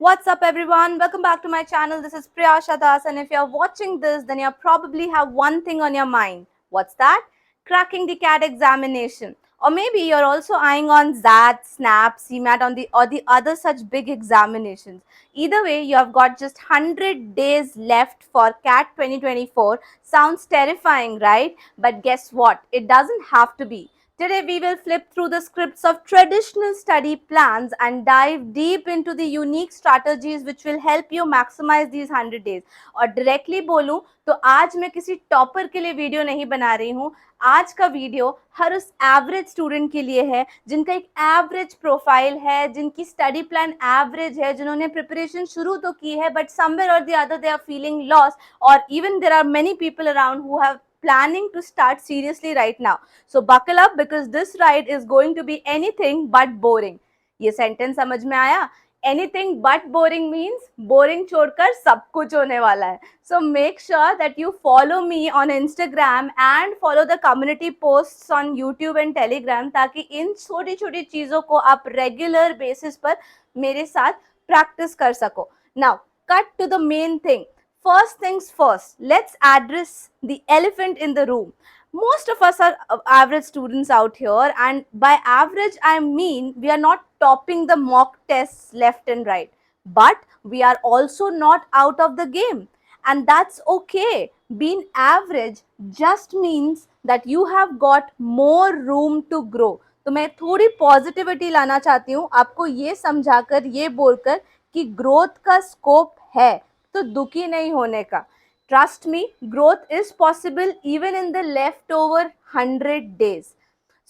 What's up everyone? Welcome back to my channel. This is Priyasha Das, and if you're watching this, then you probably have one thing on your mind. What's that? Cracking the CAT examination. Or maybe you're also eyeing on ZAT, SNAP, CMAT or the other such big examinations. Either way, you have got just 100 days left for CAT 2024. Sounds terrifying, right? But guess what? It doesn't have to be. Today, we will flip through the scripts of traditional study plans and dive deep into the unique strategies which will help you maximize these 100 days. और directly बोलूं तो आज मैं किसी topper के लिए video नहीं बना रही हूँ. आज का वीडियो हर उस एवरेज स्टूडेंट के लिए है जिनका एक एवरेज प्रोफाइल है, जिनकी स्टडी प्लान एवरेज है, जिन्होंने प्रिपरेशन शुरू तो की है but somewhere or the other they are feeling loss, और even there are many people around who have planning to start seriously right now. So buckle up because this ride is going to be anything but boring. ये sentence समझ में आया? Anything but boring means boring छोड़कर सब कुछ होने वाला है. So make sure that you follow me on Instagram and follow the community posts on YouTube and Telegram ताकि इन छोटी छोटी चीज़ों को आप regular basis पर मेरे साथ practice कर सको. Now cut to the main thing. First things first, let's address the elephant in the room. Most of us are average students out here, and by average, I mean we are not topping the mock tests left and right, but we are also not out of the game, and that's okay. Being average just means that you have got more room to grow. तो मैं थोड़ी positivity लाना चाहती हूँ आपको, ये समझाकर, ये बोलकर कि ग्रोथ का स्कोप है, तो दुखी नहीं होने का. Trust me, growth is possible even in the left over 100 days.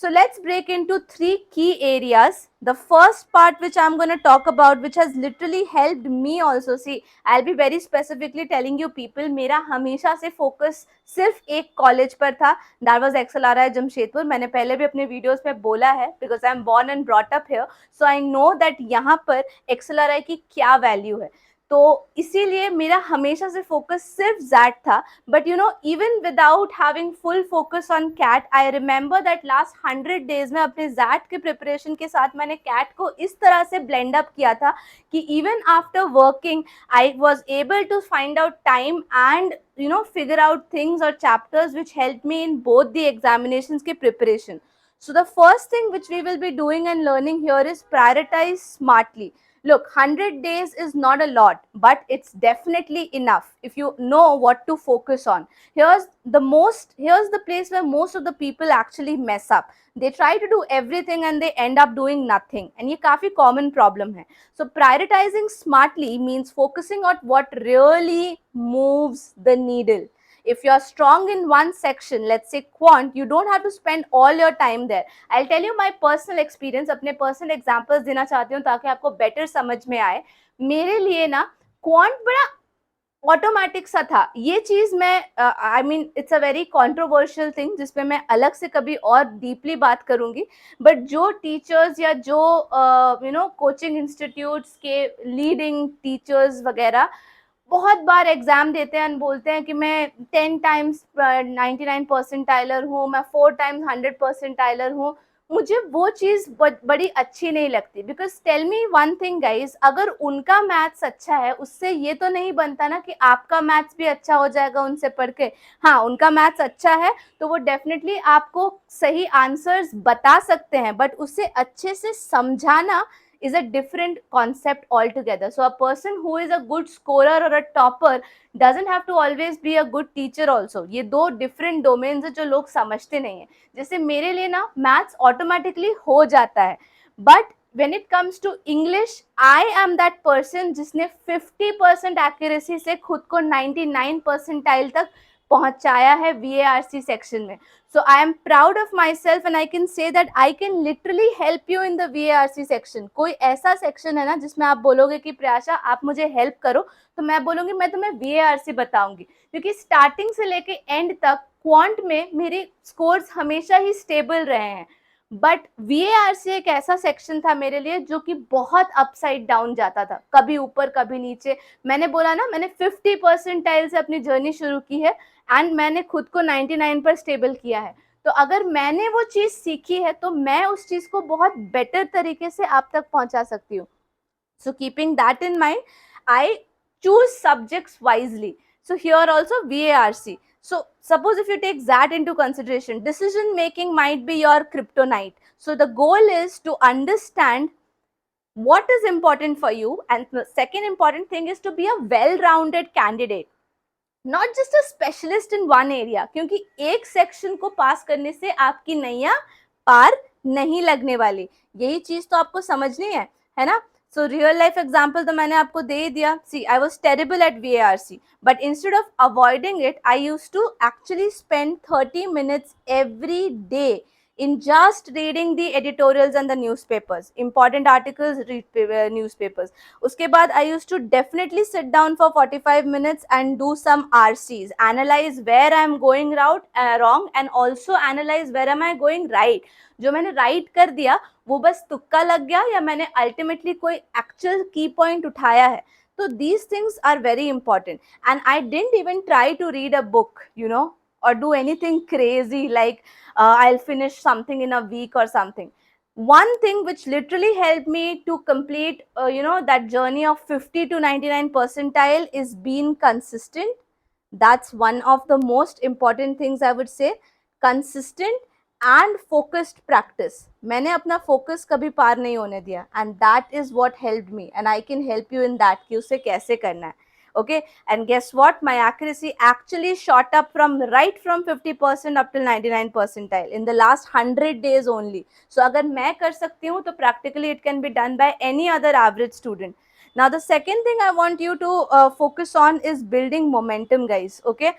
So let's break into 3 key areas. The first part which I'm going to talk about, which has literally helped me also. See, I'll be very specifically telling you people, मेरा हमेशा से focus सिर्फ एक college पर था. That was XLRI Jamshedpur. मैंने पहले भी अपने वीडियोस में बोला है because I'm born and brought up here. So I know that यहाँ पर XLRI की क्या वैल्यू है. तो इसीलिए मेरा हमेशा से फोकस सिर्फ जैट था. But you know, even without having full focus on CAT, I remember that last 100 days में अपने जैट के प्रिपरेशन के साथ मैंने कैट को इस तरह से ब्लेंड अप किया था कि even after working I was able to find out time and figure out things or chapters which helped me in both the examinations ke preparation. So the first thing which we will be doing and learning here is prioritize smartly. Look, 100 days is not a lot, but it's definitely enough if you know what to focus on. Here's the place where most of the people actually mess up. They try to do everything and they end up doing nothing, and ये काफी common problem है. So prioritizing smartly means focusing on what really moves the needle. If you're strong in one section, let's say quant, you don't have to spend all your time there. I'll tell you my personal experience. अपने personal examples देना चाहती हूँ ताकि आपको better समझ में आए. मेरे लिए ना quant बड़ा ऑटोमेटिक सा था. ये चीज मैं I mean it's a very controversial thing जिसपे मैं अलग से कभी और डीपली बात करूंगी. बट जो टीचर्स या जो कोचिंग इंस्टीट्यूट्स के लीडिंग टीचर्स वगैरह बहुत बार एग्जाम देते हैं और बोलते हैं कि मैं 10 टाइम्स 99 परसेंटाइलर हूँ, मैं 4 टाइम्स 100 परसेंटाइलर हूँ. मुझे वो चीज़ बड़ी अच्छी नहीं लगती. Because tell me one thing guys, अगर उनका मैथ्स अच्छा है उससे ये तो नहीं बनता ना कि आपका मैथ्स भी अच्छा हो जाएगा उनसे पढ़ के. हाँ, उनका मैथ्स अच्छा है तो वो डेफिनेटली आपको सही आंसर्स बता सकते हैं, बट उसे अच्छे से समझाना is a different concept altogether. So a person who is a good scorer or a topper doesn't have to always be a good teacher also. ये दो different domains है जो लोग समझते नहीं है. जैसे मेरे लिए ना मैथ्स ऑटोमेटिकली हो जाता है, but when it comes to English, I am that person जिसने 50% accuracy से खुद को 99 percentile तक पहुंचाया है VARC सेक्शन में. So I am proud of myself and I can say that I can literally help you in the VARC section. कोई ऐसा सेक्शन है ना जिसमें आप बोलोगे कि प्रयाशा आप मुझे हेल्प करो, तो मैं बोलूंगी मैं तुम्हें VARC बताऊंगी, क्योंकि स्टार्टिंग से लेके एंड तक क्वांट में मेरे स्कोर्स हमेशा ही स्टेबल रहे हैं. बट VARC एक ऐसा सेक्शन था मेरे लिए जो कि बहुत अपसाइड डाउन जाता था, कभी ऊपर कभी नीचे. मैंने बोला ना, मैंने 50 परसेंटाइल से अपनी जर्नी शुरू की है एंड मैंने खुद को 99 पर स्टेबल किया है. तो अगर मैंने वो चीज़ सीखी है तो मैं उस चीज़ को बहुत बेटर तरीके से आप तक पहुंचा सकती हूँ. So keeping that in mind, I choose subjects wisely. So here also VARC. So suppose if you take that into consideration, decision making might be your kryptonite. So the goal is to understand what is important for you, and the second important thing is to be a well rounded candidate, not just a specialist in one area, क्योंकि एक section को पास करने से आपकी नैया पार नहीं लगने वाली, यही चीज तो आपको समझनी है ना. सो रियल लाइफ एग्जाम्पल तो मैंने आपको दे ही दिया. See I was terrible at VARC, but instead of avoiding it I use to actually spend 30 minutes every day in just reading the editorials and the newspapers, important articles, read newspapers. Uske baad I used to definitely sit down for 45 minutes and do some RCs, analyze where I am going wrong, and also analyze where am I going right. जो मैंने right कर दिया वो बस तुक्का लग गया या मैंने अल्टीमेटली कोई एक्चुअल की पॉइंट उठाया है. So these things are very important, and I didn't even try to read a book, or do anything crazy like I'll finish something in a week or something. One thing which literally helped me to complete, that journey of 50 to 99 percentile is being consistent. That's one of the most important things I would say. Consistent and focused practice. मैंने अपना focus कभी पार नहीं होने दिया, and that is what helped me, and I can help you in that कि उसे कैसे करना है. Okay, and guess what, my accuracy actually shot up from 50% up to 99 percentile in the last 100 days only. So अगर मैं कर सकती हूँ तो practically it can be done by any other average student. Now the second thing I want you to focus on is building momentum, guys. Okay,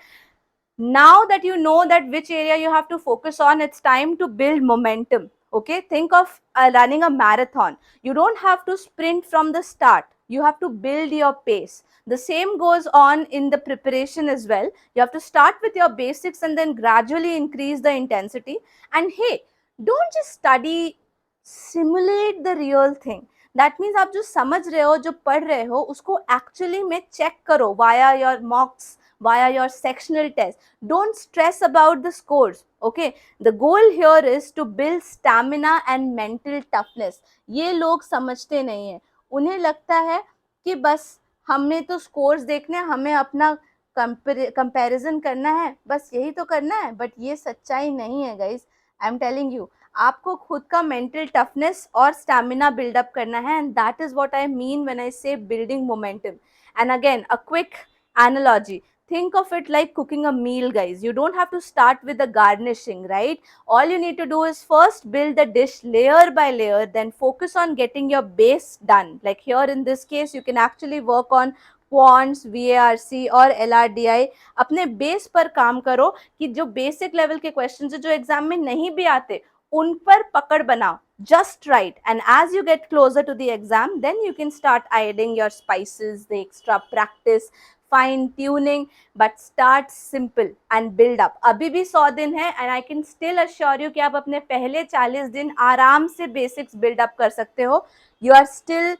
now that you know that which area you have to focus on, it's time to build momentum. Okay, think of running a marathon. You don't have to sprint from the start, you have to build your pace. The same goes on in the preparation as well. You have to start with your basics and then gradually increase the intensity. And hey, don't just study, simulate the real thing. That means आप जो समझ रहे हो, जो पढ़ रहे हो, उसको actually में check करो via your mocks, via your sectional test. Don't stress about the scores. Okay, the goal here is to build stamina and mental toughness. ये लोग समझते नहीं है, उन्हें लगता है कि बस हमने तो scores देखने, हमें अपना कंपैरिजन करना है, बस यही तो करना है. बट ये सच्चाई नहीं है guys. I am telling you, आपको खुद का मेंटल टफनेस और स्टैमिना बिल्डअप करना है, and that is what I mean when I say building momentum. And again a quick analogy, think of it like cooking a meal, guys. You don't have to start with the garnishing, right? All you need to do is first build the dish layer by layer, then focus on getting your base done. Like here in this case, you can actually work on quants, VARC और LRDI. अपने base पर काम करो कि जो basic level के question है जो एग्जाम में नहीं भी आते उन पर पकड़ बनाओ. Just right, and as you get closer to the exam, then you can start adding your spices, the extra practice, fine tuning, but start simple and build up. अभी भी 100 दिन है, and I can still assure you कि आप अपने पहले 40 दिन आराम से basics build up कर सकते हो. You are still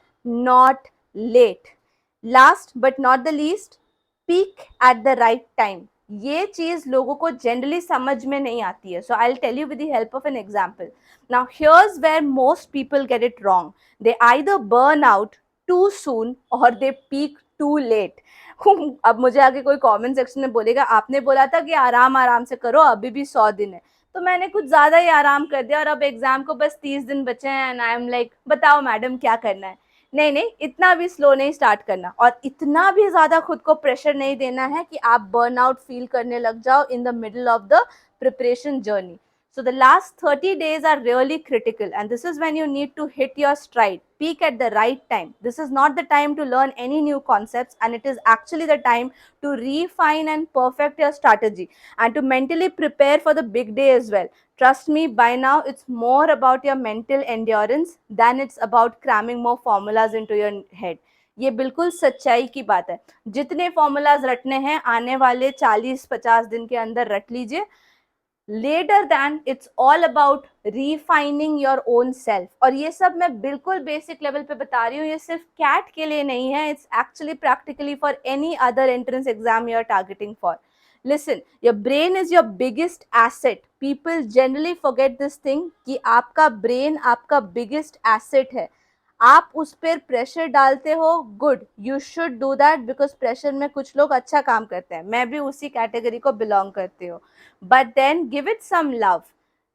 not late. Last but not the least, peak at the right time. ये चीज लोगों को जनरली समझ में नहीं आती है. So I'll tell you with the help of an example. Now here's where most people get it wrong. They either burn out too soon or they peak too late. अब मुझे आगे कोई कमेंट सेक्शन में बोलेगा आपने बोला था कि आराम आराम से करो, अभी भी 100 दिन है, तो मैंने कुछ ज्यादा ही आराम कर दिया और अब एग्जाम को बस 30 दिन बचे हैं. एंड आई एम लाइक, बताओ मैडम क्या करना है. नहीं नहीं, इतना भी स्लो नहीं स्टार्ट करना और इतना भी ज्यादा खुद को प्रेशर नहीं देना है कि आप बर्नआउट फील करने लग जाओ in the middle of the preparation journey. So the last 30 days are really critical, and this is when you need to hit your stride, peak at the right time. This is not the time to learn any new concepts, and it is actually the time to refine and perfect your strategy and to mentally prepare for the big day as well. Trust me, by now it's more about your mental endurance than it's about cramming more formulas into your head. ये बिल्कुल सच्चाई की बात है. जितने formulas रटने हैं आने वाले 40-50 दिन के अंदर रट लीजिए. Later than, it's all about refining your own self. और ये सब मैं बिल्कुल बेसिक लेवल पे बता रही हूँ, ये सिर्फ कैट के लिए नहीं है. It's actually practically for any other entrance exam you are targeting for. Listen, your brain is your biggest asset. People generally forget this thing कि आपका brain आपका biggest asset है. आप उस पर प्रेशर डालते हो, good, you should do that, because pressure में कुछ लोग अच्छा काम करते हैं, मैं भी उसी कैटेगरी को बिलोंग करती हूँ. But then give it some love,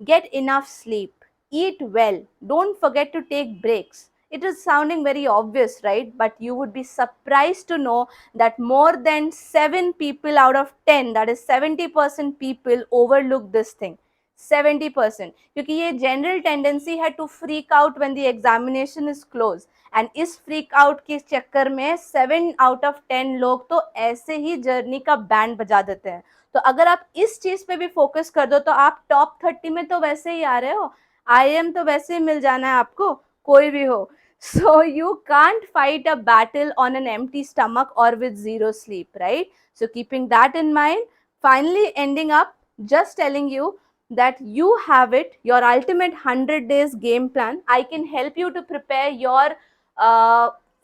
get enough sleep, eat well, don't forget to take breaks. It is sounding very obvious, right? But you would be surprised to know that more than 7 people out of 10, that is 70% people, overlook this thing. 70%, क्योंकि ये general tendency है to freak out when the examination is close. And इस freak out के चक्कर में 7 out of 10 लोग तो ऐसे ही जर्नी का बैंड बजा देते हैं. तो अगर आप इस चीज पे भी फोकस कर दो तो आप टॉप 30 में तो वैसे ही आ रहे हो. IIM तो वैसे ही मिल जाना है आपको, कोई भी हो. So you can't fight a battle on an empty stomach or with zero sleep, right? So keeping that in mind, finally ending up just telling you that you have it, your ultimate 100 days game plan. I can help you to prepare your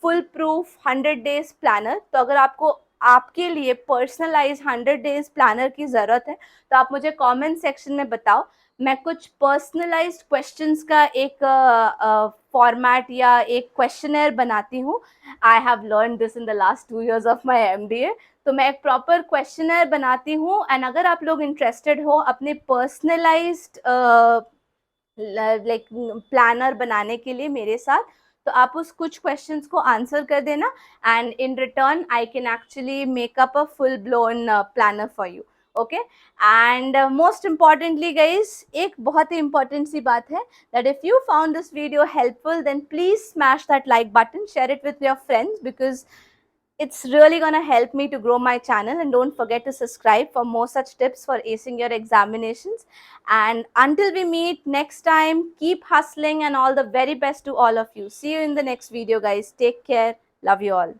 full proof 100 days planner. तो अगर आपको आपके लिए personalise 100 days planner की ज़रूरत है तो आप मुझे कमेंट सेक्शन में बताओ. मैं कुछ पर्सनलाइज्ड क्वेश्चंस का एक फॉर्मेट या एक क्वेश्चनर बनाती हूँ. I have learn this in the last 2 years of my MBA. तो मैं एक प्रॉपर क्वेश्चनर बनाती हूँ. एंड अगर आप लोग इंटरेस्टेड हो अपने पर्सनलाइज्ड लाइक प्लानर बनाने के लिए मेरे साथ, तो आप उस कुछ क्वेश्चंस को आंसर कर देना. And in return I can actually make up a full blown planner for you. Okay. And most importantly guys, एक बहुत ही इंपॉर्टेंट सी बात है that if you found this video helpful, then please smash that like button, share it with your friends, because it's really gonna help me to grow my channel. And don't forget to subscribe for more such tips for acing your examinations. And until we meet next time, keep hustling and all the very best to all of you. See you in the next video, guys. Take care. Love you all.